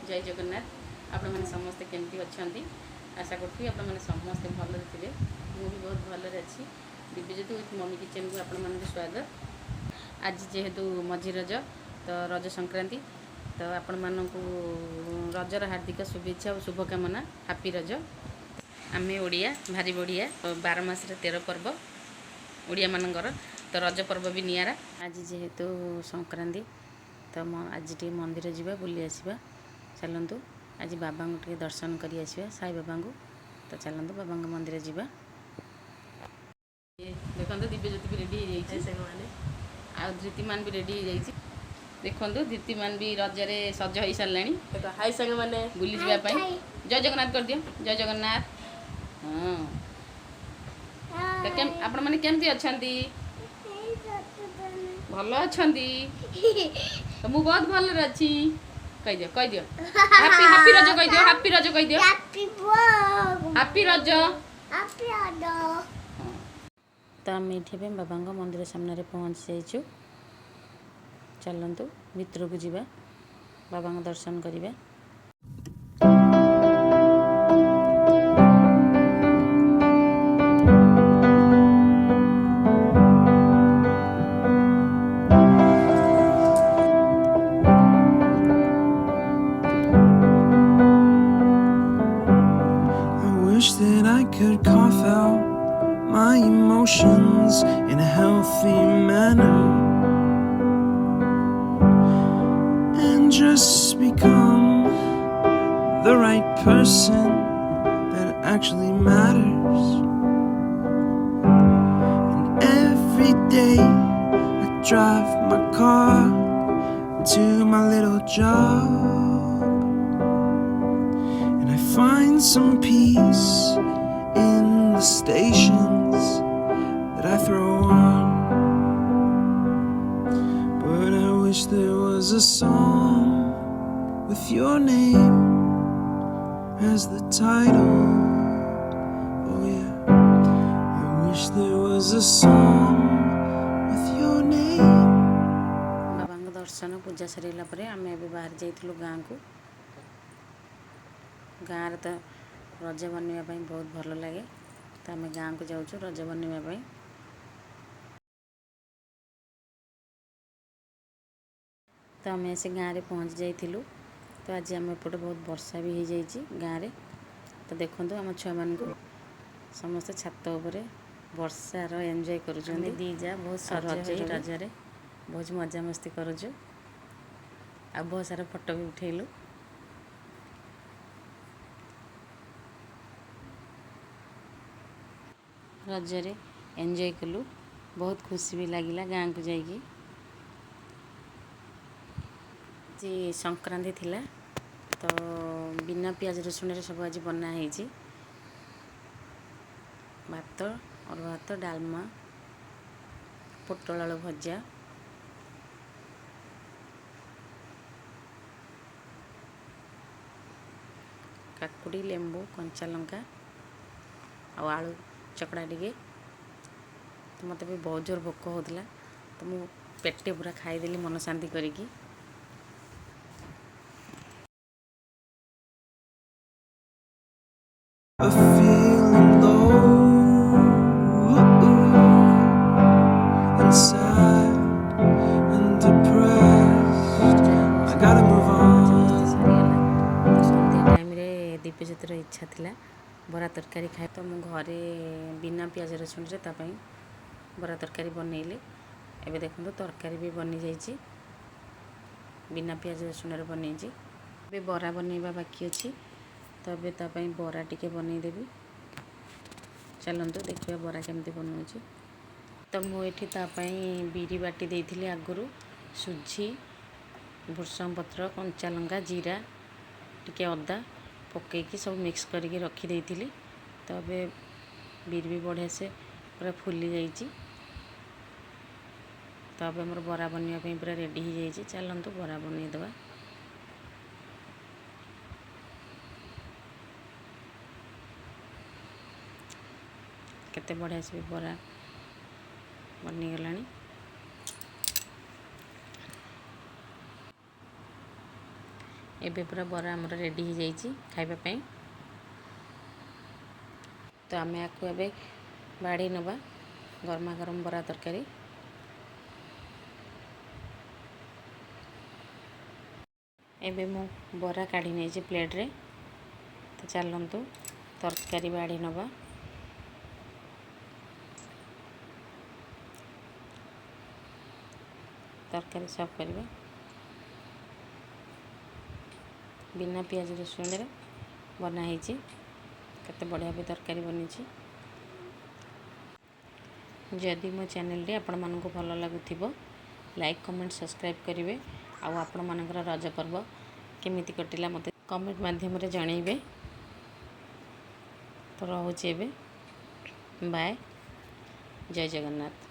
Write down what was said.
जय जगन्नाथ। आपण मैंने समस्ते केमती अच्छा आशा करूँ आपण मैंने समस्ते भल थे। मुझे भी बहुत भलरे अच्छी। दिव्यज्योति विथ मम्मी किचन को आपण मानक स्वागत। आज जेहेतु मझी रज तो रज संक्रांति तो आपण मानक रजर हार्दिक शुभेच्छा और शुभकामना। हैप्पी रज। आमे ओडिया भारी बढ़िया 12 मास 13 पर्व ओडिया मानकर तो रज पर्व भी नियारा। आज जेहेतु संक्रांति तो आज टे मंदिर जावा बुली आसवा। चलतु आज बाबा को टे दर्शन करी आसवा साई बाबा को। तो चलतु बाबा मंदिर जावा। देखो दिव्यज्योति भी रेडी हो धृतिमान भी रेडी हो। देखो धृतिमान भी रजरे सज हो सारे। हाई सांग मैंने बुली जावाई जय जगन्नाथ कर दियो। जय जगन्नाथ। हाँ आपण मैंने केमती अच्छा भल अच्छा तो मु बहुत भल अच्छी कह दियो हैप्पी रज कह दियो हैप्पी रज कह दियो हैप्पी रज। तो आम ये बाबा मंदिर सामने पहुँच जाइचु। चलतु भितर को जावा बाबा दर्शन करवा। That I could cough out my emotions in a healthy manner and just become the right person that actually matters. And every day I drive my car to my little job and I find some peace in the stations that I throw on. But I wish there was a song with your name as the title. Oh yeah, I wish there was a song with your name. बाबा दर्शन पूजा सरला आम ए बाहर जाइलु गाँ को। गाँव तो रज बनवाई बहुत भल लगे तो आम गाँ को जाऊँ रज बनवाई। तो आम से गाँव में पहुँच जाइलु। तो आज आम एपटे बहुत वर्षा भी हो जाइए गाँव में। तो देखो आम छुआ मान समस्त छात उपर वर्षार एंजॉय कर दीजा बहुत सज रजरे बहुत मजा मस्ती करुचु आ बहुत सारा फोटो भी उठेलु। रजरे एंजॉय कलु बहुत खुशी भी लगिला गाँ को जाइए। जी संक्रांति थिला तो बिना प्याज रसुण सब आज बनाई भात और भात डालमा पोटल आलू भजा काकुड़ी लेंबू कंचा लंका और आलू चकड़ा टिके। तो मत भी बहुत जोर भोक होता तो मु पेटे पूरा खाईदेली मन शांति करिकी। A feeling low and sad and depressed. I gotta move on. Sandhya time रे दिव्यज्योतिर इच्छा थिला बरा तरकारी खाए तो मु घरे बिना प्याज रसुण रे तापाई बरा तरकारी बनैली। एबे देखो तरकारी भी बनी जाइए बिना प्याज रसुण रे बनैछि। एबे बरा बनैबा बाकी अछि तो ये तापाई बरा टिके बनईदेवी। चलतु देखिए बरा केमती बनाऊँगी। तो मुझे तापाई बिरी बाटी देती आगुरी सुजी भृषंग पत्र कंचा लंका जीरा टिके अदा पकईकी सब मिक्स करके रखी। तो ये बिरी भी बढ़िया से पूरा फुली जाइए। तो अब मोर बरा बनवाई पूरा रेडी हो जाइए। चलतु बरा बनईदे। केते बढ़िया से बरा बनीगला। ଏବେ ପୁରା ବରା ଆମର ରେଡ଼ି ହେଇଯାଇଛି ଖାଇବା ପାଇଁ। ତ ଆମେ ଆକୁ ଏବେ ବାଢ଼ି ନେବା ଗରମା ଗରମ ବରା ତରକାରୀ। ଏବେ ମୁଁ ବରା କାଢ଼ି ନେଇଛି ପ୍ଲେଟ୍ରେ। ତ ଚାଲନ୍ତୁ ତରକାରୀ ବାଢ଼ି ନେବା। ତରକାରୀ ସର୍ଭ କରିବା। ବିନା ପିଆଜ ରସୁଣରେ ବନା ହେଇଛି। କେତେ ବଢ଼ିଆ ବି ତରକାରୀ ବନିଛି। ଯଦି ମୋ ଚ୍ୟାନେଲଟି ଆପଣମାନଙ୍କୁ ଭଲ ଲାଗୁଥିବ ଲାଇକ୍ କମେଣ୍ଟ ସବସ୍କ୍ରାଇବ୍ କରିବେ। ଆଉ ଆପଣମାନଙ୍କର ରଜ ପର୍ବ କେମିତି କଟିଲା ମୋତେ କମେଣ୍ଟ ମାଧ୍ୟମରେ ଜଣାଇବେ। ତ ରହୁଛି ଏବେ। ବାଏ। ଜୟ ଜଗନ୍ନାଥ।